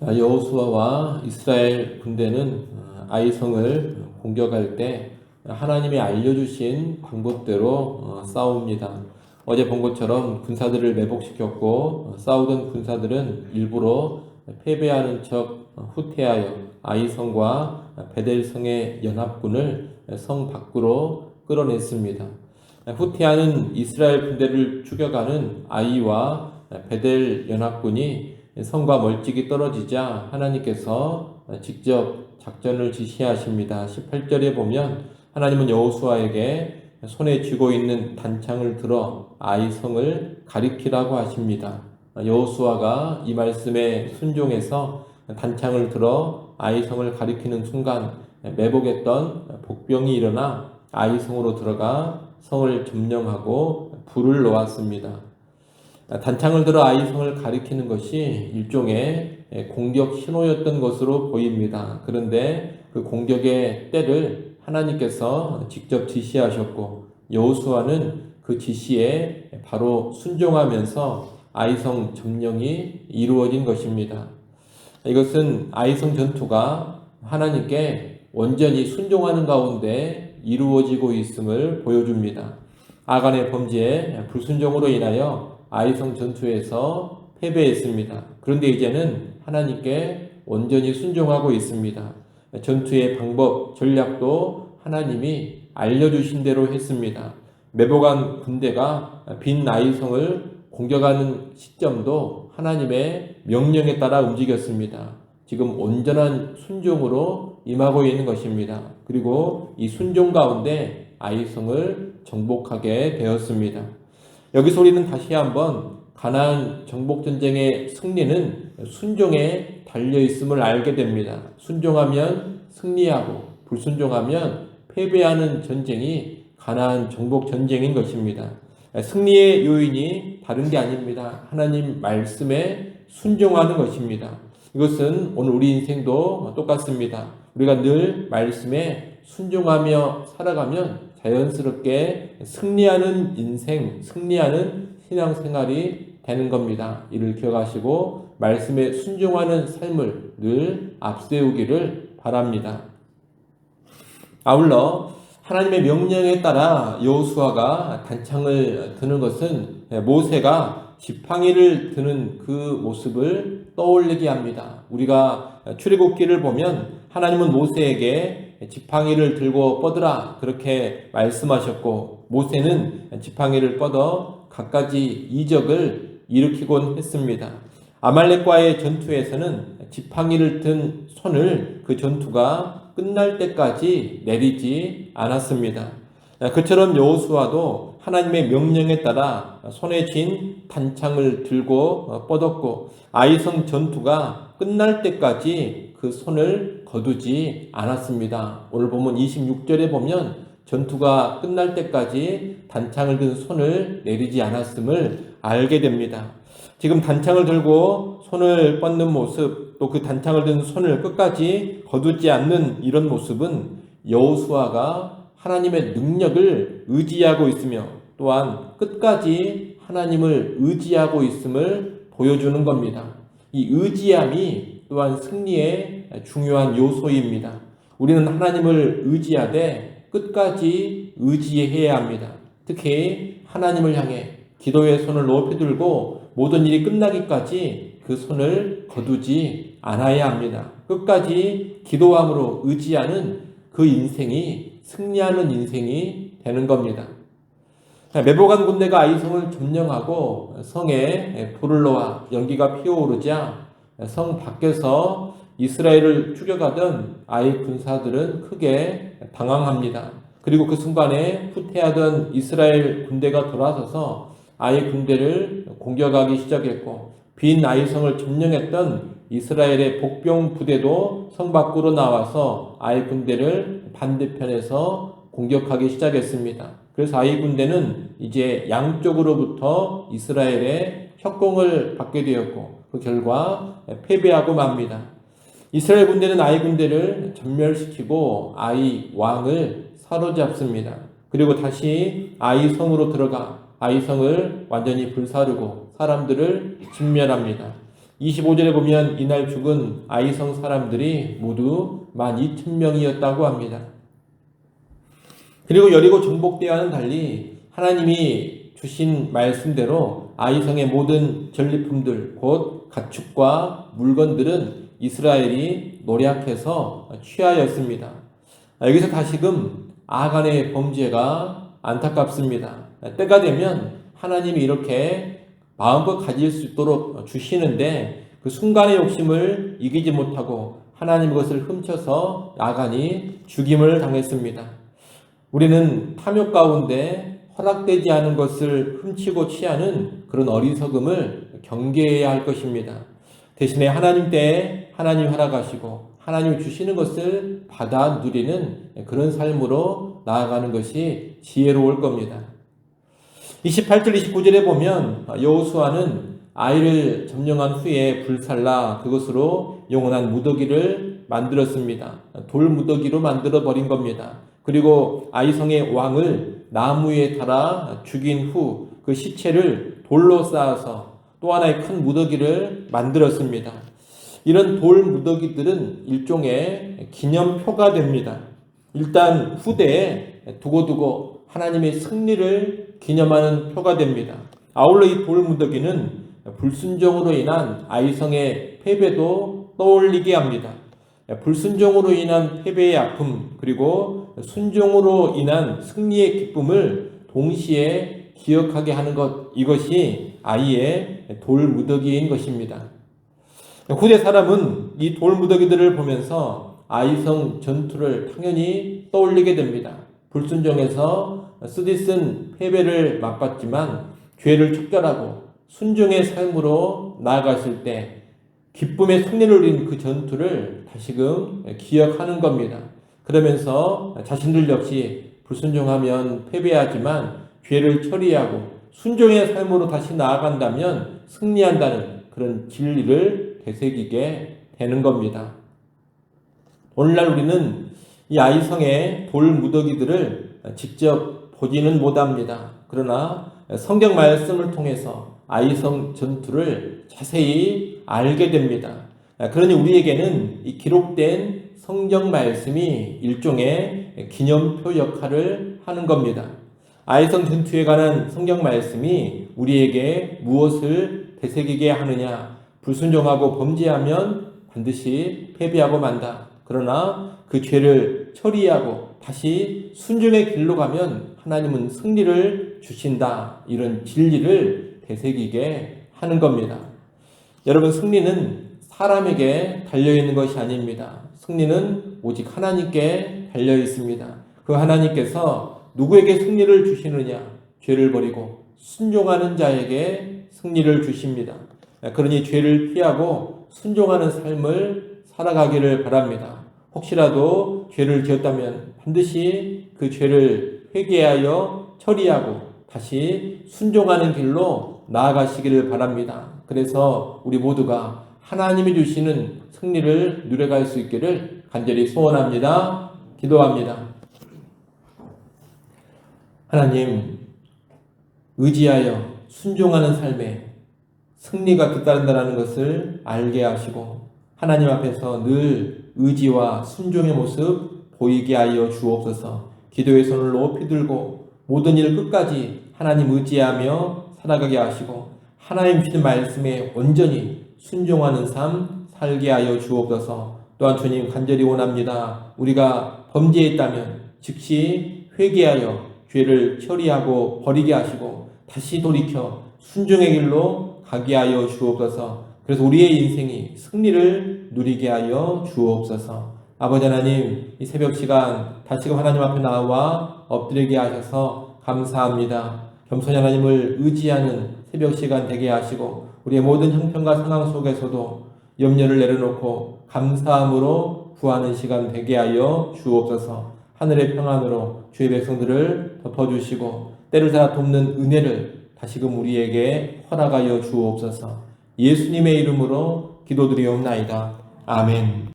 여호수아와 이스라엘 군대는 아이성을 공격할 때 하나님이 알려주신 방법대로 싸웁니다. 어제 본 것처럼 군사들을 매복시켰고 싸우던 군사들은 일부러 패배하는 척 후퇴하여 아이성과 베델성의 연합군을 성 밖으로 끌어냈습니다. 후퇴하는 이스라엘 군대를 추격하는 아이와 베델 연합군이 성과 멀찍이 떨어지자 하나님께서 직접 작전을 지시하십니다. 18절에 보면 하나님은 여호수아에게 손에 쥐고 있는 단창을 들어 아이성을 가리키라고 하십니다. 여호수아가 이 말씀에 순종해서 단창을 들어 아이성을 가리키는 순간 매복했던 복병이 일어나 아이성으로 들어가 성을 점령하고 불을 놓았습니다. 단창을 들어 아이성을 가리키는 것이 일종의 공격 신호였던 것으로 보입니다. 그런데 그 공격의 때를 하나님께서 직접 지시하셨고 여호수아는 그 지시에 바로 순종하면서 아이성 점령이 이루어진 것입니다. 이것은 아이성 전투가 하나님께 온전히 순종하는 가운데 이루어지고 있음을 보여줍니다. 아간의 범죄, 불순종으로 인하여 아이성 전투에서 패배했습니다. 그런데 이제는 하나님께 온전히 순종하고 있습니다. 전투의 방법, 전략도 하나님이 알려주신 대로 했습니다. 매복한 군대가 빈 아이성을 공격하는 시점도 하나님의 명령에 따라 움직였습니다. 지금 온전한 순종으로 임하고 있는 것입니다. 그리고 이 순종 가운데 아이성을 정복하게 되었습니다. 여기서 우리는 다시 한번 가나안 정복전쟁의 승리는 순종에 달려있음을 알게 됩니다. 순종하면 승리하고 불순종하면 패배하는 전쟁이 가나안 정복전쟁인 것입니다. 승리의 요인이 다른 게 아닙니다. 하나님 말씀에 순종하는 것입니다. 이것은 오늘 우리 인생도 똑같습니다. 우리가 늘 말씀에 순종하며 살아가면 자연스럽게 승리하는 인생, 승리하는 신앙생활이 되는 겁니다. 이를 기억하시고 말씀에 순종하는 삶을 늘 앞세우기를 바랍니다. 아울러 하나님의 명령에 따라 여호수아가 단창을 드는 것은 모세가 지팡이를 드는 그 모습을 떠올리게 합니다. 우리가 출애굽기를 보면 하나님은 모세에게 지팡이를 들고 뻗으라 그렇게 말씀하셨고 모세는 지팡이를 뻗어 갖가지 이적을 일으키곤 했습니다. 아말렉과의 전투에서는 지팡이를 든 손을 그 전투가 끝날 때까지 내리지 않았습니다. 그처럼 여호수아도 하나님의 명령에 따라 손에 쥔 단창을 들고 뻗었고 아이성 전투가 끝날 때까지 그 손을 거두지 않았습니다. 오늘 보면 26절에 보면 전투가 끝날 때까지 단창을 든 손을 내리지 않았음을 알게 됩니다. 지금 단창을 들고 손을 뻗는 모습, 또 그 단창을 든 손을 끝까지 거두지 않는 이런 모습은 여호수아가 하나님의 능력을 의지하고 있으며 또한 끝까지 하나님을 의지하고 있음을 보여주는 겁니다. 이 의지함이 또한 승리의 중요한 요소입니다. 우리는 하나님을 의지하되 끝까지 의지해야 합니다. 특히 하나님을 향해 기도의 손을 높이 들고 모든 일이 끝나기까지 그 손을 거두지 않아야 합니다. 끝까지 기도함으로 의지하는 그 인생이 승리하는 인생이 되는 겁니다. 매복한 군대가 아이성을 점령하고 성에 불을 놓아 연기가 피어오르자 성 밖에서 이스라엘을 추격하던 아이 군사들은 크게 당황합니다. 그리고 그 순간에 후퇴하던 이스라엘 군대가 돌아서서 아이 군대를 공격하기 시작했고 빈 아이성을 점령했던 이스라엘의 복병 부대도 성 밖으로 나와서 아이 군대를 반대편에서 공격하기 시작했습니다. 그래서 아이 군대는 이제 양쪽으로부터 이스라엘의 협공을 받게 되었고 그 결과 패배하고 맙니다. 이스라엘 군대는 아이 군대를 전멸시키고 아이 왕을 사로잡습니다. 그리고 다시 아이 성으로 들어가 아이 성을 완전히 불사르고 사람들을 진멸합니다. 25절에 보면 이날 죽은 아이성 사람들이 모두 12,000명이었다고 합니다. 그리고 여리고 정복대와는 달리 하나님이 주신 말씀대로 아이성의 모든 전리품들, 곧 가축과 물건들은 이스라엘이 노략해서 취하였습니다. 여기서 다시금 아간의 범죄가 안타깝습니다. 때가 되면 하나님이 이렇게 마음껏 가질 수 있도록 주시는데 그 순간의 욕심을 이기지 못하고 하나님 것을 훔쳐서 아간이 죽임을 당했습니다. 우리는 탐욕 가운데 허락되지 않은 것을 훔치고 취하는 그런 어리석음을 경계해야 할 것입니다. 대신에 하나님 때에 하나님 허락하시고 하나님이 주시는 것을 받아 누리는 그런 삶으로 나아가는 것이 지혜로울 겁니다. 28절 29절에 보면 여호수아는 아이를 점령한 후에 불살라 그것으로 영원한 무더기를 만들었습니다. 돌 무더기로 만들어 버린 겁니다. 그리고 아이성의 왕을 나무 위에 달아 죽인 후 그 시체를 돌로 쌓아서 또 하나의 큰 무더기를 만들었습니다. 이런 돌 무더기들은 일종의 기념표가 됩니다. 일단 후대에 두고두고 하나님의 승리를 기념하는 표가 됩니다. 아울러 이 돌 무더기는 불순종으로 인한 아이성의 패배도 떠올리게 합니다. 불순종으로 인한 패배의 아픔 그리고 순종으로 인한 승리의 기쁨을 동시에 기억하게 하는 것, 이것이 아이의 돌 무더기인 것입니다. 후대 사람은 이 돌 무더기들을 보면서 아이성 전투를 당연히 떠올리게 됩니다. 불순종에서 쓰디쓴 패배를 맛봤지만 죄를 척결하고 순종의 삶으로 나아갔을 때 기쁨의 승리를 누린 그 전투를 다시금 기억하는 겁니다. 그러면서 자신들 역시 불순종하면 패배하지만 죄를 처리하고 순종의 삶으로 다시 나아간다면 승리한다는 그런 진리를 되새기게 되는 겁니다. 오늘날 우리는 이 아이성의 돌 무더기들을 직접 보지는 못합니다. 그러나 성경 말씀을 통해서 아이성 전투를 자세히 알게 됩니다. 그러니 우리에게는 이 기록된 성경 말씀이 일종의 기념표 역할을 하는 겁니다. 아이성 전투에 관한 성경 말씀이 우리에게 무엇을 되새기게 하느냐? 불순종하고 범죄하면 반드시 패배하고 만다. 그러나 그 죄를 처리하고 다시 순종의 길로 가면 하나님은 승리를 주신다. 이런 진리를 되새기게 하는 겁니다. 여러분, 승리는 사람에게 달려있는 것이 아닙니다. 승리는 오직 하나님께 달려 있습니다. 그 하나님께서 누구에게 승리를 주시느냐? 죄를 버리고 순종하는 자에게 승리를 주십니다. 그러니 죄를 피하고 순종하는 삶을 살아가기를 바랍니다. 혹시라도 죄를 지었다면 반드시 그 죄를 회개하여 처리하고 다시 순종하는 길로 나아가시기를 바랍니다. 그래서 우리 모두가 하나님이 주시는 승리를 누려갈 수 있기를 간절히 소원합니다. 기도합니다. 하나님, 의지하여 순종하는 삶에 승리가 뒤따른다는 것을 알게 하시고 하나님 앞에서 늘 의지와 순종의 모습 보이게 하여 주옵소서. 기도의 손을 높이 들고 모든 일 끝까지 하나님 의지하며 살아가게 하시고 하나님 주신 말씀에 온전히 순종하는 삶 살게 하여 주옵소서. 또한 주님, 간절히 원합니다. 우리가 범죄했다면 즉시 회개하여 죄를 처리하고 버리게 하시고 다시 돌이켜 순종의 길로 가게 하여 주옵소서. 그래서 우리의 인생이 승리를 누리게 하여 주옵소서. 아버지 하나님, 이 새벽 시간 다시금 하나님 앞에 나와 엎드리게 하셔서 감사합니다. 겸손히 하나님을 의지하는 새벽 시간 되게 하시고 우리의 모든 형편과 상황 속에서도 염려를 내려놓고 감사함으로 구하는 시간 되게 하여 주옵소서. 하늘의 평안으로 주의 백성들을 덮어주시고 때를 따라 돕는 은혜를 다시금 우리에게 허락하여 주옵소서. 예수님의 이름으로 기도드리옵나이다. 아멘.